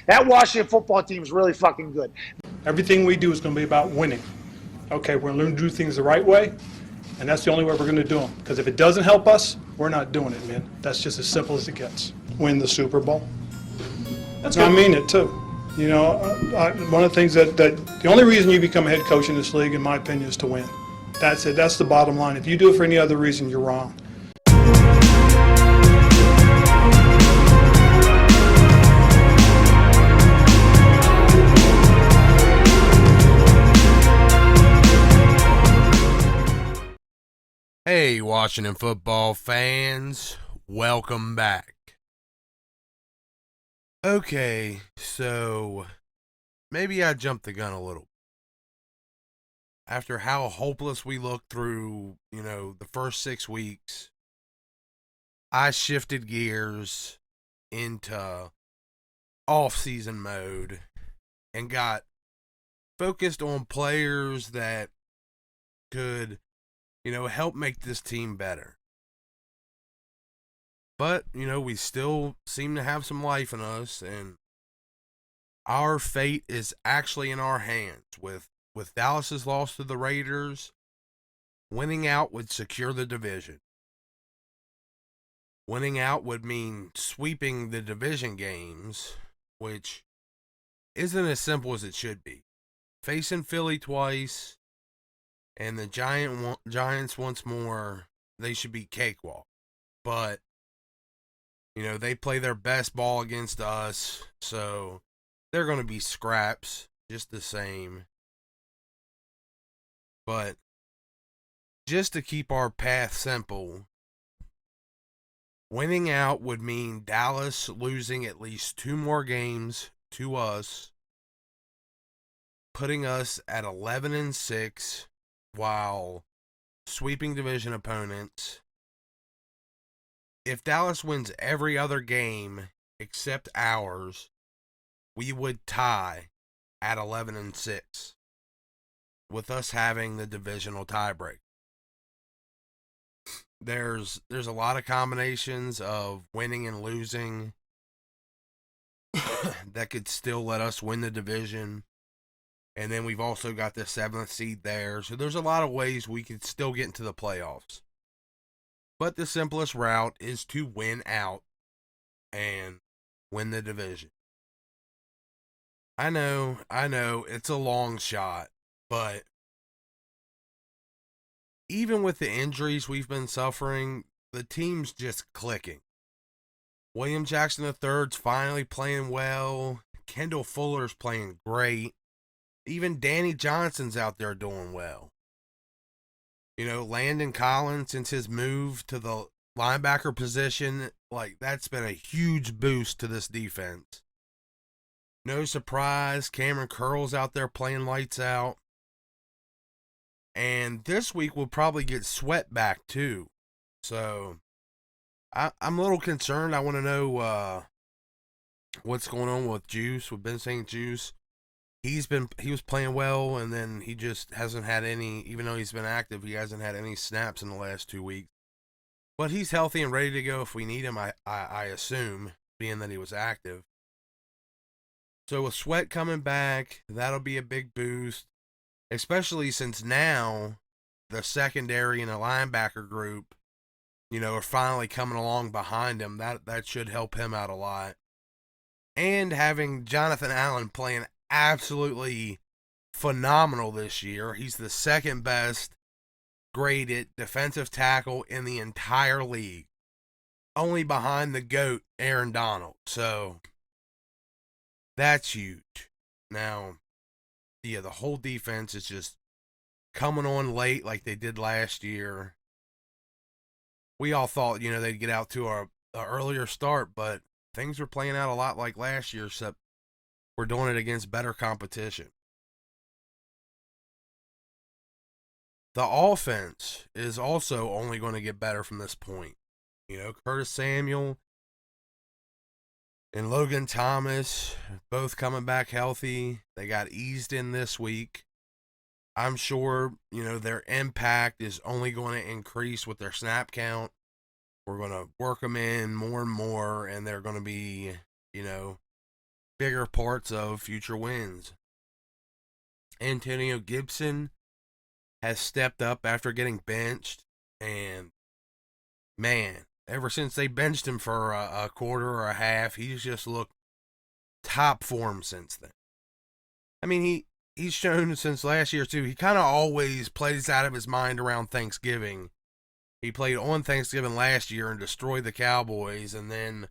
That Washington football team is really fucking good. Everything we do is going to be about winning. Okay, we're going to learn to do things the right way, and that's the only way we're going to do them. Because if it doesn't help us, we're not doing it, man. That's just as simple as it gets. Win the Super Bowl. That's I mean it, too. You know, one of the things that the only reason you become a head coach in this league, in my opinion, is to win. That's it. That's the bottom line. If you do it for any other reason, you're wrong. Hey, Washington football fans, welcome back. Okay, so maybe I jumped the gun a little. After how hopeless we looked through, the first 6 weeks, I shifted gears into off-season mode and got focused on players that could help make this team better. But, we still seem to have some life in us, and our fate is actually in our hands. With Dallas's loss to the Raiders, winning out would secure the division. Winning out would mean sweeping the division games, which isn't as simple as it should be. Facing Philly twice, and the Giants once more, they should be cakewalk. But, they play their best ball against us, so they're going to be scraps just the same. But just to keep our path simple, winning out would mean Dallas losing at least 2 more games to us, putting us at 11-6, while sweeping division opponents. If Dallas wins every other game except ours, we would tie at 11-6, with us having the divisional tiebreak. There's a lot of combinations of winning and losing that could still let us win the division. And then we've also got the 7th seed there. So there's a lot of ways we could still get into the playoffs. But the simplest route is to win out and win the division. I know, it's a long shot. But even with the injuries we've been suffering, the team's just clicking. William Jackson III's finally playing well. Kendall Fuller's playing great. Even Danny Johnson's out there doing well. Landon Collins, since his move to the linebacker position, that's been a huge boost to this defense. No surprise, Cameron Curl's out there playing lights out. And this week we'll probably get Sweat back too. So I'm a little concerned. I want to know what's going on with Juice, with Ben St. Juice. He was playing well, and then he just hasn't had any, even though he's been active, he hasn't had any snaps in the last 2 weeks. But he's healthy and ready to go if we need him, I assume, being that he was active. So with Sweat coming back, that'll be a big boost, especially since now the secondary and the linebacker group, are finally coming along behind him. That should help him out a lot. And having Jonathan Allen playing absolutely phenomenal this year. He's the 2nd best graded defensive tackle in the entire league, only behind the GOAT, Aaron Donald. So that's huge. Now, the whole defense is just coming on late like they did last year. We all thought, they'd get out to an earlier start, but things were playing out a lot like last year, except we're doing it against better competition. The offense is also only going to get better from this point. Curtis Samuel and Logan Thomas both coming back healthy. They got eased in this week. I'm sure, their impact is only going to increase with their snap count. We're going to work them in more and more, and they're going to be, bigger parts of future wins. Antonio Gibson has stepped up after getting benched, and man, ever since they benched him for a quarter or a half, he's just looked top form since then. I mean, he's shown since last year too. He kind of always plays out of his mind around Thanksgiving. He played on Thanksgiving last year and destroyed the Cowboys, and then,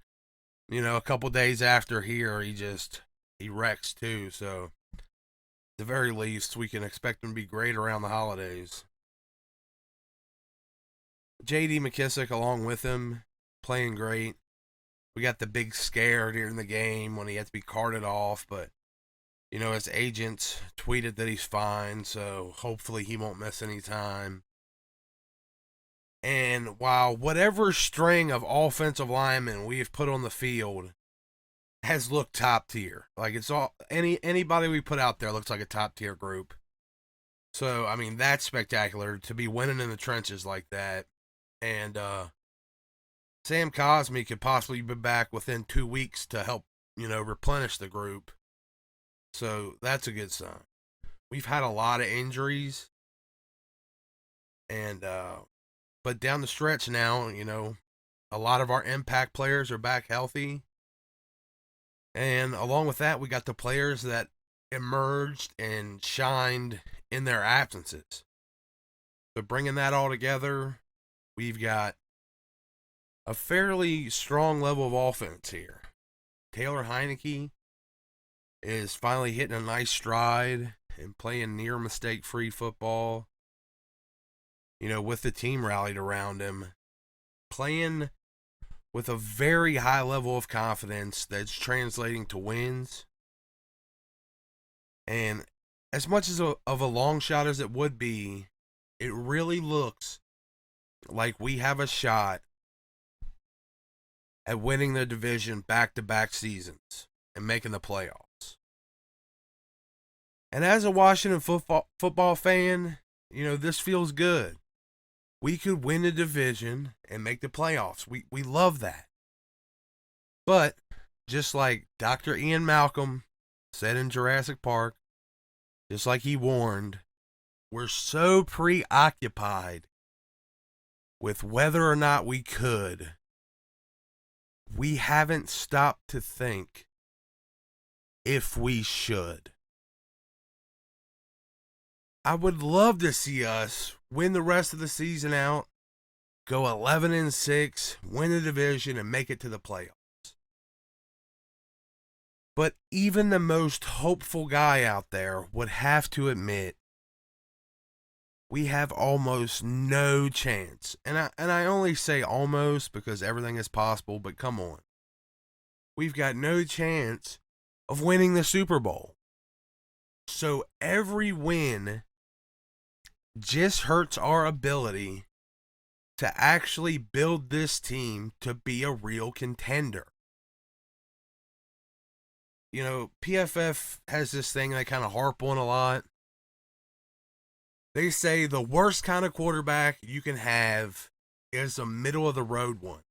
a couple days after here, he wrecks too. So, at the very least, we can expect him to be great around the holidays. J.D. McKissick along with him, playing great. We got the big scare during the game when he had to be carted off, but, his agents tweeted that he's fine, so hopefully he won't miss any time. And while whatever string of offensive linemen we have put on the field has looked top tier, like it's all anybody we put out there looks like a top tier group. So I mean that's spectacular to be winning in the trenches like that. And Sam Cosmi could possibly be back within 2 weeks to help replenish the group. So that's a good sign. We've had a lot of injuries, and but down the stretch now, a lot of our impact players are back healthy. And along with that, we got the players that emerged and shined in their absences. So bringing that all together, we've got a fairly strong level of offense here. Taylor Heineke is finally hitting a nice stride and playing near mistake-free football. With the team rallied around him, playing with a very high level of confidence that's translating to wins. And as much as of a long shot as it would be, it really looks like we have a shot at winning the division back-to-back seasons and making the playoffs. And as a Washington football fan, this feels good. We could win the division and make the playoffs. We love that. But, just like Dr. Ian Malcolm said in Jurassic Park, just like he warned, we're so preoccupied with whether or not we could, we haven't stopped to think if we should. I would love to see us win the rest of the season out, go 11-6, win the division, and make it to the playoffs. But even the most hopeful guy out there would have to admit we have almost no chance. And I only say almost because everything is possible, but come on. We've got no chance of winning the Super Bowl. So every win just hurts our ability to actually build this team to be a real contender. PFF has this thing they kind of harp on a lot. They say the worst kind of quarterback you can have is a middle of the road one,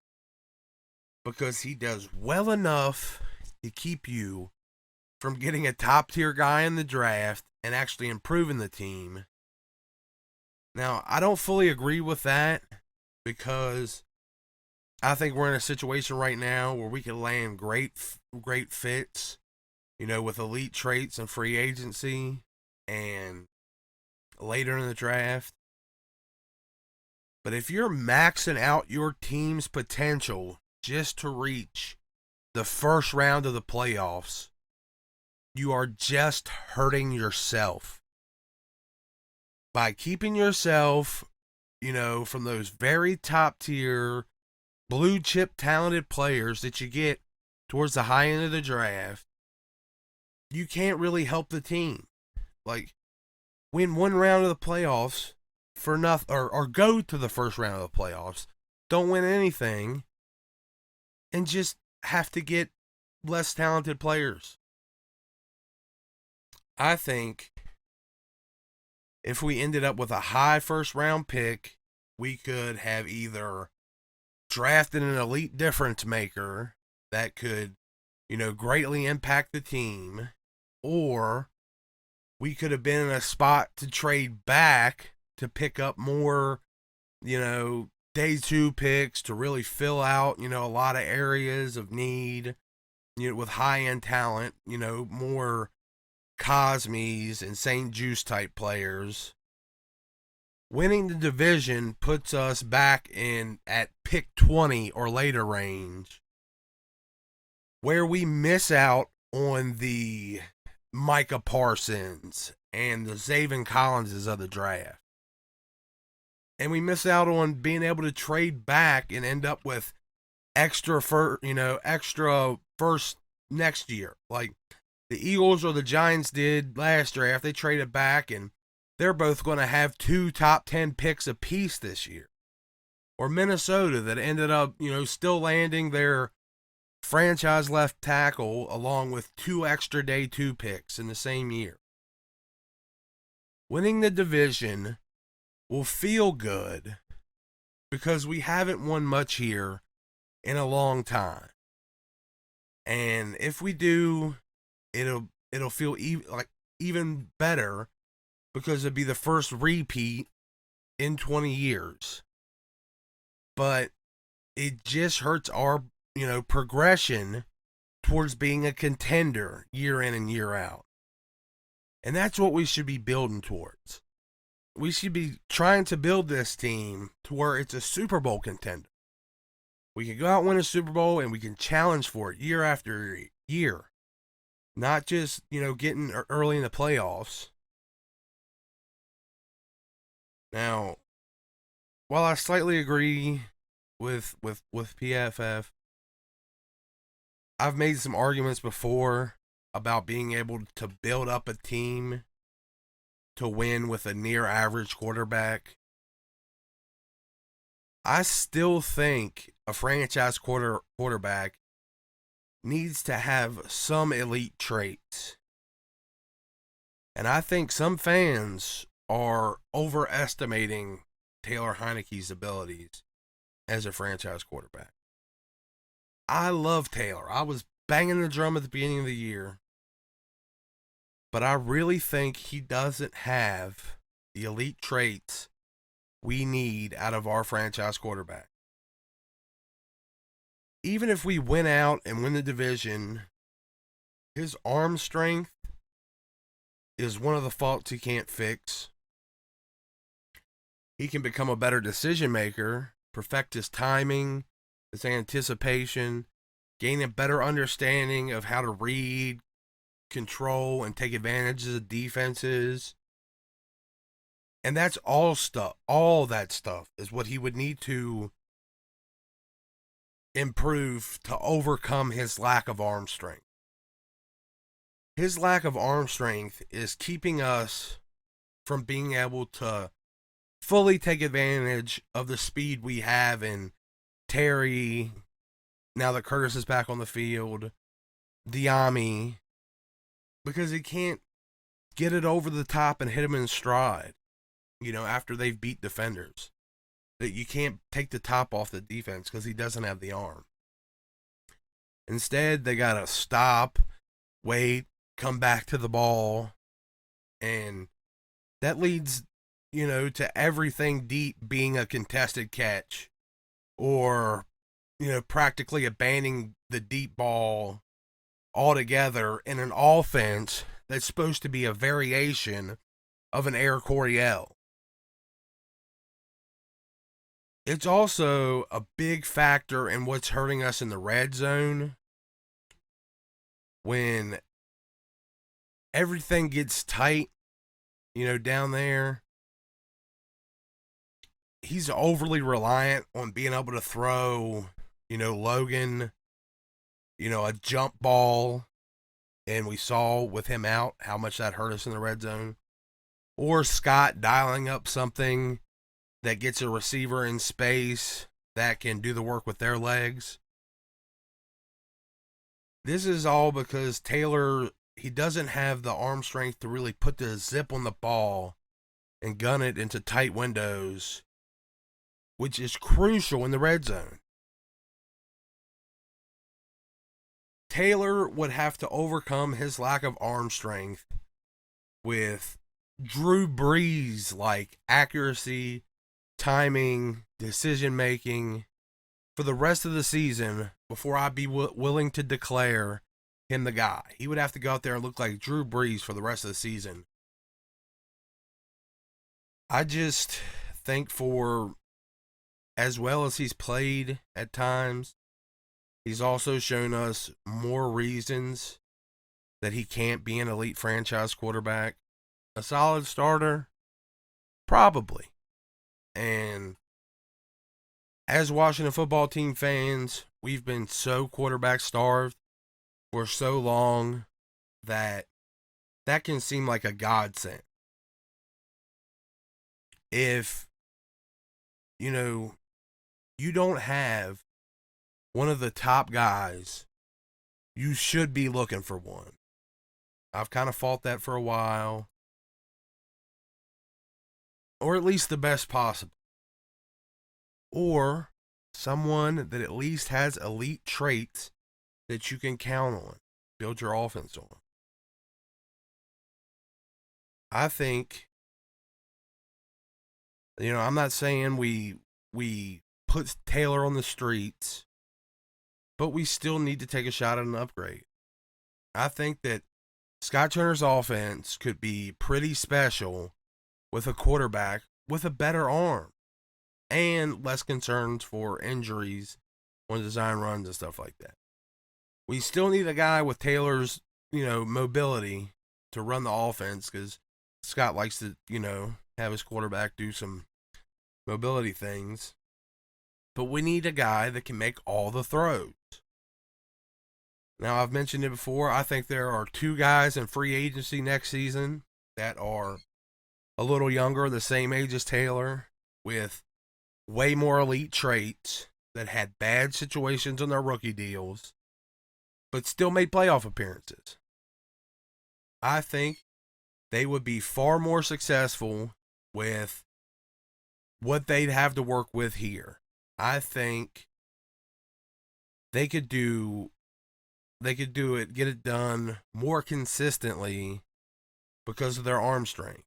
because he does well enough to keep you from getting a top tier guy in the draft and actually improving the team. Now, I don't fully agree with that, because I think we're in a situation right now where we can land great fits, with elite traits and free agency and later in the draft. But if you're maxing out your team's potential just to reach the first round of the playoffs, you are just hurting yourself. By keeping yourself, from those very top tier, blue chip talented players that you get towards the high end of the draft, you can't really help the team. Like, win one round of the playoffs for nothing, or go to the first round of the playoffs, don't win anything, and just have to get less talented players. I think if we ended up with a high first round pick, we could have either drafted an elite difference maker that could, greatly impact the team, or we could have been in a spot to trade back to pick up more, day two picks to really fill out, a lot of areas of need, with high end talent, more Cosmes and St. Juice type players. Winning the division puts us back in at pick 20 or later range, where we miss out on the Micah Parsons and the Zaven Collinses of the draft. And we miss out on being able to trade back and end up with extra first next year. Like the Eagles or the Giants did last draft. They traded back, and they're both going to have 2 top 10 picks apiece this year. Or Minnesota, that ended up, still landing their franchise left tackle along with 2 extra day 2 picks in the same year. Winning the division will feel good because we haven't won much here in a long time. And if we do, it'll feel even better because it'd be the first repeat in 20 years. But it just hurts our, progression towards being a contender year in and year out. And that's what we should be building towards. We should be trying to build this team to where it's a Super Bowl contender. We can go out and win a Super Bowl, and we can challenge for it year after year. Not just, getting early in the playoffs. Now, while I slightly agree with PFF, I've made some arguments before about being able to build up a team to win with a near average quarterback. I still think a franchise quarterback needs to have some elite traits. And I think some fans are overestimating Taylor Heineke's abilities as a franchise quarterback. I love Taylor. I was banging the drum at the beginning of the year. But I really think he doesn't have the elite traits we need out of our franchise quarterback. Even if we win out and win the division, his arm strength is one of the faults he can't fix. He can become a better decision maker, perfect his timing, his anticipation, gain a better understanding of how to read, control, and take advantage of defenses. And that's all that stuff is what he would need to improve to overcome his lack of arm strength. His lack of arm strength is keeping us from being able to fully take advantage of the speed we have in Terry, now that Curtis is back on the field, Diami, because he can't get it over the top and hit him in stride, after they've beat defenders. That you can't take the top off the defense because he doesn't have the arm. Instead, they got to stop, wait, come back to the ball, and that leads, to everything deep being a contested catch or, practically abandoning the deep ball altogether in an offense that's supposed to be a variation of an Air Coryell. It's also a big factor in what's hurting us in the red zone. When everything gets tight, down there, he's overly reliant on being able to throw, Logan, a jump ball. And we saw with him out how much that hurt us in the red zone. Or Scott dialing up something that gets a receiver in space that can do the work with their legs. This is all because Taylor, he doesn't have the arm strength to really put the zip on the ball and gun it into tight windows, which is crucial in the red zone. Taylor would have to overcome his lack of arm strength with Drew Brees like accuracy, timing, decision making for the rest of the season before I'd be willing to declare him the guy. He would have to go out there and look like Drew Brees for the rest of the season. I just think for as well as he's played at times, he's also shown us more reasons that he can't be an elite franchise quarterback. A solid starter? Probably. And as Washington football team fans, we've been so quarterback starved for so long that can seem like a godsend. If, you don't have one of the top guys, you should be looking for one. I've kind of fought that for a while. Or at least the best possible. Or someone that at least has elite traits that you can count on, build your offense on. I think, I'm not saying we put Taylor on the streets, but we still need to take a shot at an upgrade. I think that Scott Turner's offense could be pretty special with a quarterback with a better arm and less concerns for injuries on design runs and stuff like that. We still need a guy with Taylor's, mobility to run the offense because Scott likes to, have his quarterback do some mobility things. But we need a guy that can make all the throws. Now, I've mentioned it before. I think there are two guys in free agency next season that are a little younger, the same age as Taylor, with way more elite traits that had bad situations on their rookie deals, but still made playoff appearances. I think they would be far more successful with what they'd have to work with here. I think they could do it, get it done more consistently because of their arm strength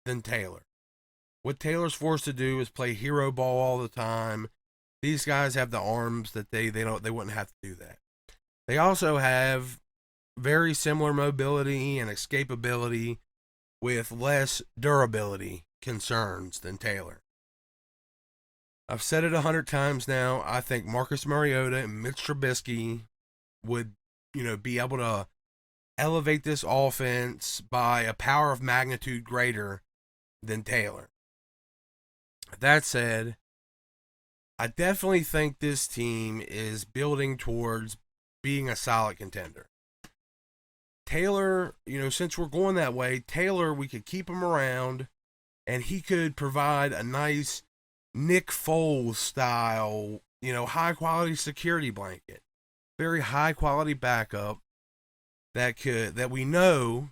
than Taylor. What Taylor's forced to do is play hero ball all the time. These guys have the arms that they wouldn't have to do that. They also have very similar mobility and escapability with less durability concerns than Taylor. I've said it 100 times now. I think Marcus Mariota and Mitch Trubisky would, be able to elevate this offense by a power of magnitude greater than Taylor. That said, I definitely think this team is building towards being a solid contender. Taylor, since we're going that way, Taylor, we could keep him around and he could provide a nice Nick Foles style, high quality security blanket. Very high quality backup that we know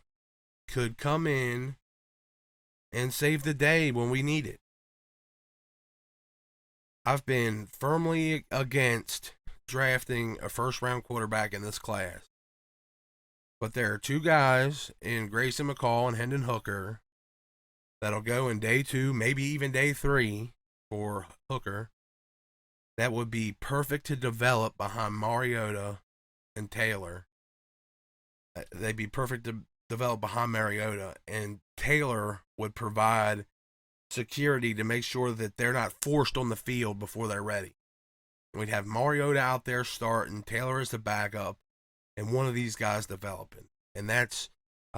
could come in and save the day when we need it. I've been firmly against drafting a first round quarterback in this class. But there are two guys in Grayson McCall and Hendon Hooker that'll go in day 2, maybe even day 3 for Hooker. That would be perfect to develop behind Mariota and Taylor. They'd be perfect to develop behind Mariota, and Taylor would provide security to make sure that they're not forced on the field before they're ready. We'd have Mariota out there starting, Taylor as the backup, and one of these guys developing. And I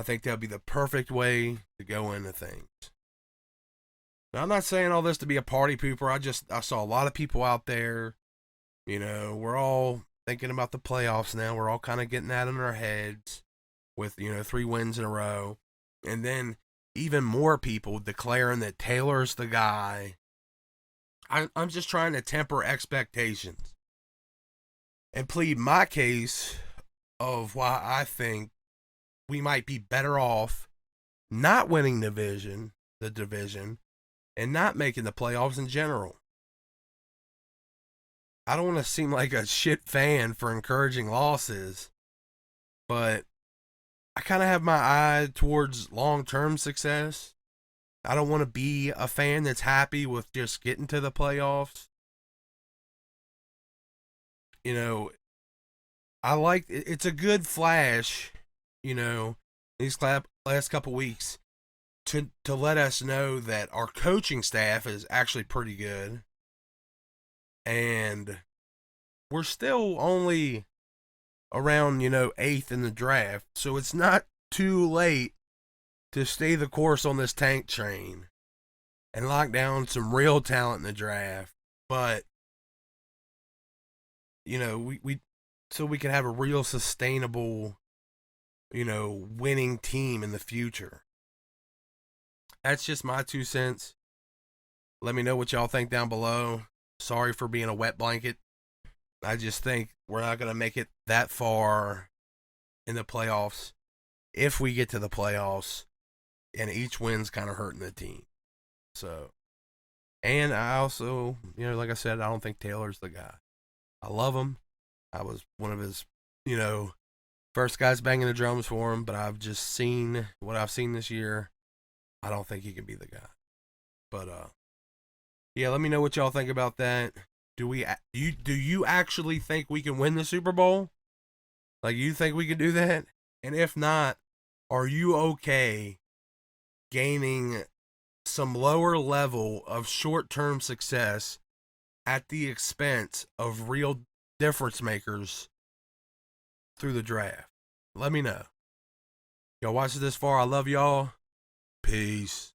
think that'd be the perfect way to go into things. Now, I'm not saying all this to be a party pooper. I saw a lot of people out there, we're all thinking about the playoffs now. We're all kind of getting that in our heads with, 3 wins in a row. And then even more people declaring that Taylor's the guy. I'm just trying to temper expectations and plead my case of why I think we might be better off not winning the division, and not making the playoffs in general. I don't want to seem like a shit fan for encouraging losses, but I kind of have my eye towards long-term success. I don't want to be a fan that's happy with just getting to the playoffs. You know, I like it's a good flash, these last couple weeks to let us know that our coaching staff is actually pretty good. And we're still only around, eighth in the draft. So it's not too late to stay the course on this tank train and lock down some real talent in the draft. But, we so we can have a real sustainable, winning team in the future. That's just my 2 cents. Let me know what y'all think down below. Sorry for being a wet blanket. I just think we're not going to make it that far in the playoffs. If we get to the playoffs, and each win's kind of hurting the team. So, and I also, like I said, I don't think Taylor's the guy. I love him. I was one of his, first guys banging the drums for him, but I've just seen what I've seen this year. I don't think he can be the guy. But, yeah, let me know what y'all think about that. Do you actually think we can win the Super Bowl? Like, you think we can do that? And if not, are you okay gaining some lower level of short-term success at the expense of real difference makers through the draft? Let me know. Y'all watched this far. I love y'all. Peace.